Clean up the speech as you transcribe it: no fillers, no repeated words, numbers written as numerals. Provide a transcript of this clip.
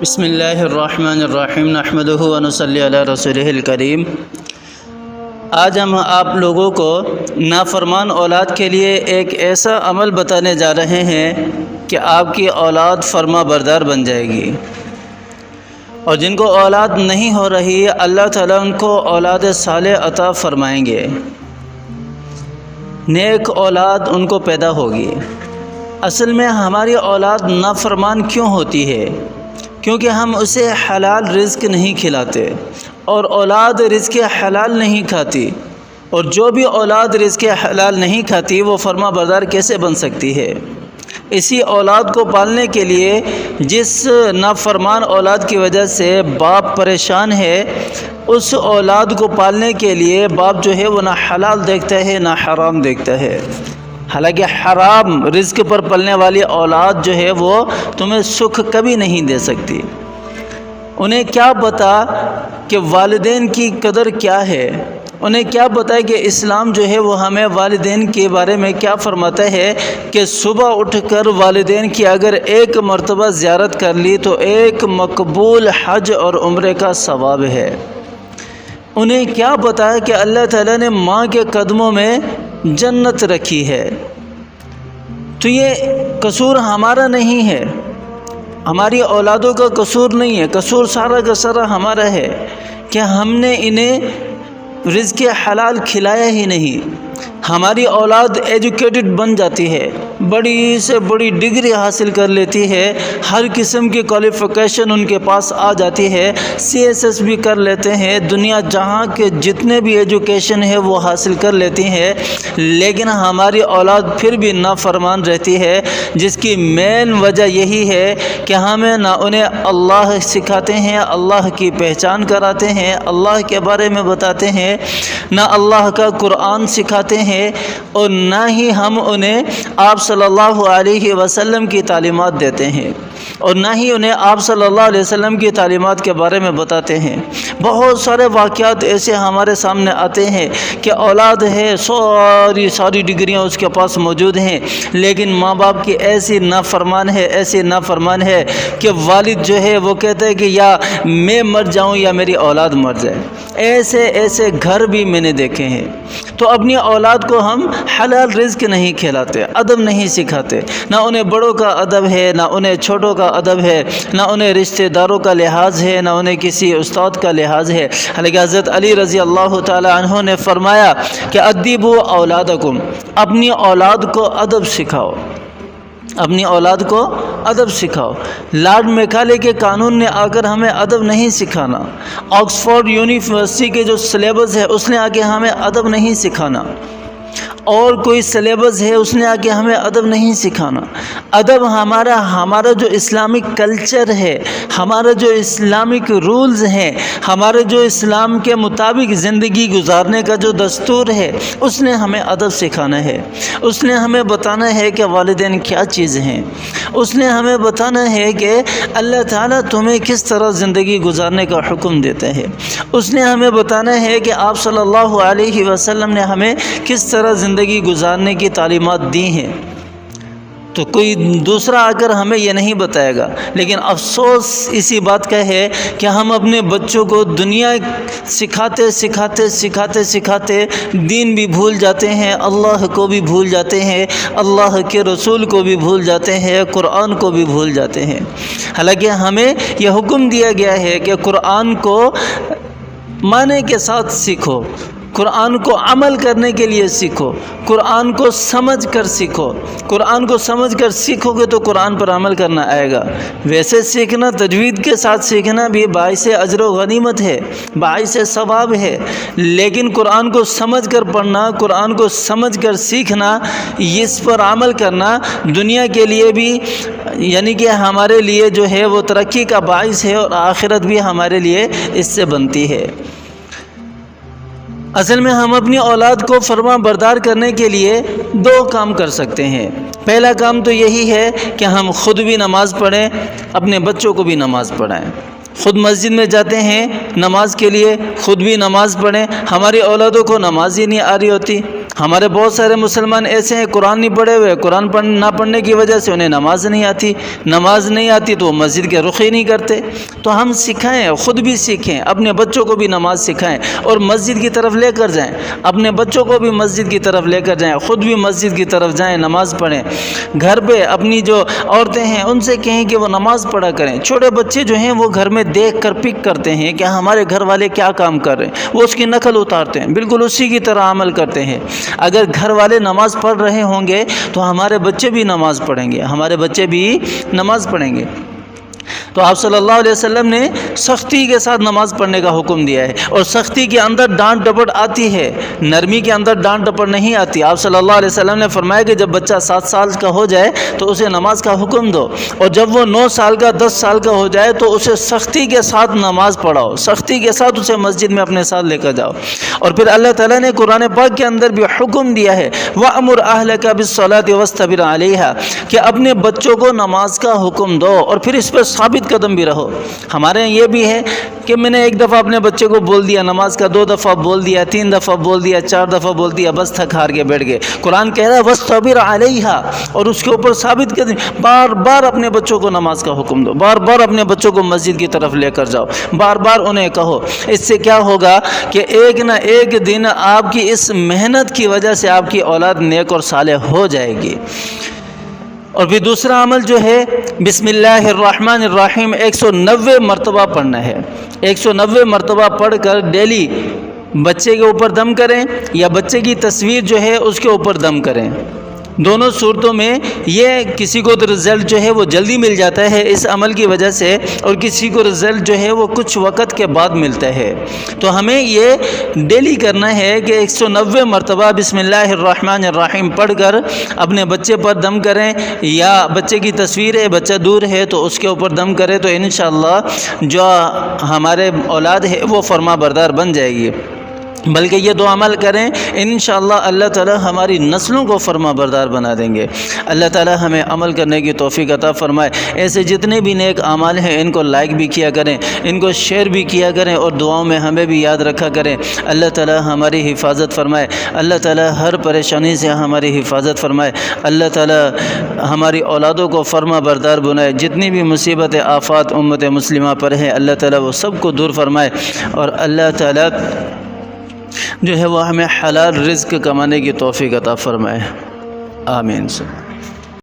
بسم اللہ الرحمن الرحیم نحمدہ ونصلی علی رسولہ الکریم۔ آج ہم آپ لوگوں کو نافرمان اولاد کے لیے ایک ایسا عمل بتانے جا رہے ہیں کہ آپ کی اولاد فرما بردار بن جائے گی، اور جن کو اولاد نہیں ہو رہی اللہ تعالیٰ ان کو اولاد صالح عطا فرمائیں گے، نیک اولاد ان کو پیدا ہوگی۔ اصل میں ہماری اولاد نافرمان کیوں ہوتی ہے؟ کیونکہ ہم اسے حلال رزق نہیں کھلاتے، اور اولاد رزق حلال نہیں کھاتی، اور جو بھی اولاد رزق حلال نہیں کھاتی وہ فرما بردار کیسے بن سکتی ہے؟ اسی اولاد کو پالنے کے لیے جس نافرمان اولاد کی وجہ سے باپ پریشان ہے، اس اولاد کو پالنے کے لیے باپ جو ہے وہ نہ حلال دیکھتا ہے نہ حرام دیکھتا ہے۔ حالانکہ حرام رزق پر پلنے والی اولاد جو ہے وہ تمہیں سکھ کبھی نہیں دے سکتی۔ انہیں کیا پتا کہ والدین کی قدر کیا ہے، انہیں کیا پتا ہے کہ اسلام جو ہے وہ ہمیں والدین کے بارے میں کیا فرماتا ہے کہ صبح اٹھ کر والدین کی اگر ایک مرتبہ زیارت کر لی تو ایک مقبول حج اور عمرے کا ثواب ہے۔ انہیں کیا پتا ہے کہ اللہ تعالیٰ نے ماں کے قدموں میں جنت رکھی ہے۔ تو یہ قصور ہمارا نہیں ہے، ہماری اولادوں کا قصور نہیں ہے، قصور سارا کا سارا ہمارا ہے کہ ہم نے انہیں رزق حلال کھلایا ہی نہیں۔ ہماری اولاد ایجوکیٹڈ بن جاتی ہے، بڑی سے بڑی ڈگری حاصل کر لیتی ہے، ہر قسم کی کوالیفیکیشن ان کے پاس آ جاتی ہے، CSS بھی کر لیتے ہیں، دنیا جہاں کے جتنے بھی ایجوکیشن ہے وہ حاصل کر لیتی ہیں، لیکن ہماری اولاد پھر بھی نافرمان رہتی ہے، جس کی مین وجہ یہی ہے کہ ہمیں نہ انہیں اللہ سکھاتے ہیں، اللہ کی پہچان کراتے ہیں، اللہ کے بارے میں بتاتے ہیں، نہ اللہ کا قرآن سکھاتے ہیں، اور نہ ہی ہم انہیں آپ صلی اللہ علیہ وسلم کی تعلیمات دیتے ہیں، اور نہ ہی انہیں آپ صلی اللہ علیہ وسلم کی تعلیمات کے بارے میں بتاتے ہیں۔ بہت سارے واقعات ایسے ہمارے سامنے آتے ہیں کہ اولاد ہے، ساری ڈگریاں اس کے پاس موجود ہیں، لیکن ماں باپ کی ایسی نافرمان ہے کہ والد جو ہے وہ کہتا ہے کہ یا میں مر جاؤں یا میری اولاد مر جائے۔ ایسے گھر بھی میں نے دیکھے ہیں۔ تو اپنی اولاد کو ہم حلال رزق نہیں کھلاتے، ادب نہیں سکھاتے، نہ انہیں بڑوں کا ادب ہے، نہ انہیں چھوٹوں کا ادب ہے، نہ انہیں رشتہ داروں کا لحاظ ہے، نہ انہیں کسی استاد کا لحاظ ہے۔ حالانکہ حضرت علی رضی اللہ تعالی عنہ نے فرمایا کہ ادبوا اولادکم، اپنی اولاد کو ادب سکھاؤ، اپنی اولاد کو ادب سکھاؤ۔ لارڈ میکالے کے قانون نے آ کر ہمیں ادب نہیں سکھانا، آکسفورڈ یونیورسٹی کے جو سلیبس ہے اس نے آ کے ہمیں ادب نہیں سکھانا، اور کوئی سلیبس ہے اس نے آ کے ہمیں ادب نہیں سکھانا۔ ادب ہمارا جو اسلامک کلچر ہے، ہمارا جو اسلامک رولز ہیں، ہمارے جو اسلام کے مطابق زندگی گزارنے کا جو دستور ہے، اس نے ہمیں ادب سکھانا ہے، اس نے ہمیں بتانا ہے کہ والدین کیا چیز ہیں، اس نے ہمیں بتانا ہے کہ اللہ تعالیٰ تمہیں کس طرح زندگی گزارنے کا حکم دیتا ہے، اس نے ہمیں بتانا ہے کہ آپ صلی اللہ علیہ وسلم نے ہمیں کس طرح زندگی گزارنے کی تعلیمات دی ہیں۔ تو کوئی دوسرا آ کر ہمیں یہ نہیں بتائے گا۔ لیکن افسوس اسی بات کا ہے کہ ہم اپنے بچوں کو دنیا سکھاتے دین بھی بھول جاتے ہیں، اللہ کو بھی بھول جاتے ہیں، اللہ کے رسول کو بھی بھول جاتے ہیں، قرآن کو بھی بھول جاتے ہیں۔ حالانکہ ہمیں یہ حکم دیا گیا ہے کہ قرآن کو معنی کے ساتھ سیکھو، قرآن کو عمل کرنے کے لیے سیکھو، قرآن کو سمجھ کر سیکھو۔ قرآن کو سمجھ کر سیکھو گے تو قرآن پر عمل کرنا آئے گا۔ ویسے سیکھنا، تجوید کے ساتھ سیکھنا بھی باعث اجر و غنیمت ہے، باعث ثواب ہے، لیکن قرآن کو سمجھ کر پڑھنا، قرآن کو سمجھ کر سیکھنا، اس پر عمل کرنا دنیا کے لیے بھی یعنی کہ ہمارے لیے جو ہے وہ ترقی کا باعث ہے، اور آخرت بھی ہمارے لیے اس سے بنتی ہے۔ اصل میں ہم اپنی اولاد کو فرما بردار کرنے کے لیے دو کام کر سکتے ہیں۔ پہلا کام تو یہی ہے کہ ہم خود بھی نماز پڑھیں، اپنے بچوں کو بھی نماز پڑھائیں۔ خود مسجد میں جاتے ہیں نماز کے لیے، خود بھی نماز پڑھیں۔ ہماری اولادوں کو نماز ہی نہیں آ رہی ہوتی، ہمارے بہت سارے مسلمان ایسے ہیں قرآن نہیں پڑھے ہوئے، قرآن نہ پڑھنے کی وجہ سے انہیں نماز نہیں آتی، نماز نہیں آتی تو وہ مسجد کے رخ ہی نہیں کرتے۔ تو ہم سکھائیں، خود بھی سیکھیں، اپنے بچوں کو بھی نماز سکھائیں اور مسجد کی طرف لے کر جائیں، اپنے بچوں کو بھی مسجد کی طرف لے کر جائیں، خود بھی مسجد کی طرف جائیں، نماز پڑھیں۔ گھر پہ اپنی جو عورتیں ہیں ان سے کہیں کہ وہ نماز پڑھا کریں۔ چھوٹے بچے جو ہیں وہ گھر میں دیکھ کر پک کرتے ہیں کہ ہمارے گھر والے کیا کام کر رہے ہیں، وہ اس کی نقل اتارتے ہیں، بالکل اسی کی طرح عمل کرتے ہیں۔ اگر گھر والے نماز پڑھ رہے ہوں گے تو ہمارے بچے بھی نماز پڑھیں گے، ہمارے بچے بھی نماز پڑھیں گے۔ تو آپ صلی اللہ علیہ وسلم نے سختی کے ساتھ نماز پڑھنے کا حکم دیا ہے، اور سختی کے اندر ڈانٹ ڈپٹ آتی ہے، نرمی کے اندر ڈانٹ ڈپٹ نہیں آتی۔ آپ صلی اللہ علیہ وسلم نے فرمایا کہ جب بچہ 7 سال کا ہو جائے تو اسے نماز کا حکم دو، اور جب وہ 9 سال کا 10 سال کا ہو جائے تو اسے سختی کے ساتھ نماز پڑھاؤ، سختی کے ساتھ اسے مسجد میں اپنے ساتھ لے کر جاؤ۔ اور پھر اللہ تعالیٰ نے قرآن پاک کے اندر بھی حکم دیا ہے وَأْمُرْ أَهْلَكَ بِالصَّلَاةِ وَاسْتَبِرْ عَلَيْهَا، کہ اپنے بچوں کو نماز کا حکم دو اور پھر اس پر ثابت قدم بھی رہو۔ ہمارے یہاں یہ بھی ہے کہ میں نے ایک دفعہ اپنے بچے کو بول دیا نماز کا، 2 دفعہ بول دیا، 3 دفعہ بول دیا، 4 دفعہ بول دیا، بس تھک ہار کے بیٹھ گئے۔ قرآن کہہ رہا ہے وَاسْتَبِرْ عَلَيْهَا، اور اس کے اوپر ثابت قدم، بار بار اپنے بچوں کو نماز کا حکم دو، بار بار اپنے بچوں کو مسجد کی طرف لے کر جاؤ، بار بار انہیں کہو۔ اس سے کیا ہوگا کہ ایک نہ ایک دن آپ کی اس محنت کی وجہ سے آپ کی اولاد نیک اور صالح ہو جائے گی۔ اور پھر دوسرا عمل جو ہے بسم اللہ الرحمن الرحیم 190 مرتبہ پڑھنا ہے۔ 190 مرتبہ پڑھ کر ڈیلی بچے کے اوپر دم کریں یا بچے کی تصویر جو ہے اس کے اوپر دم کریں۔ دونوں صورتوں میں یہ کسی کو تو رزلٹ جو ہے وہ جلدی مل جاتا ہے اس عمل کی وجہ سے، اور کسی کو رزلٹ جو ہے وہ کچھ وقت کے بعد ملتا ہے۔ تو ہمیں یہ ڈیلی کرنا ہے کہ 190 مرتبہ بسم اللہ الرحمن الرحیم پڑھ کر اپنے بچے پر دم کریں، یا بچے کی تصویر ہے، بچہ دور ہے تو اس کے اوپر دم کریں، تو انشاءاللہ جو ہمارے اولاد ہے وہ فرما بردار بن جائے گی۔ بلکہ یہ 2 عمل کریں، انشاءاللہ اللہ تعالی ہماری نسلوں کو فرما بردار بنا دیں گے۔ اللہ تعالی ہمیں عمل کرنے کی توفیق عطا فرمائے۔ ایسے جتنے بھی نیک اعمال ہیں ان کو لائک بھی کیا کریں، ان کو شیئر بھی کیا کریں، اور دعاؤں میں ہمیں بھی یاد رکھا کریں۔ اللہ تعالی ہماری حفاظت فرمائے، اللہ تعالی ہر پریشانی سے ہماری حفاظت فرمائے، اللہ تعالی ہماری اولادوں کو فرما بردار بنائے۔ جتنی بھی مصیبت آفات امت مسلمہ پر ہیں اللہ تعالی وہ سب کو دور فرمائے، اور اللہ تعالی جو ہے وہ ہمیں حلال رزق کمانے کی توفیق عطا فرمائے۔ آمین۔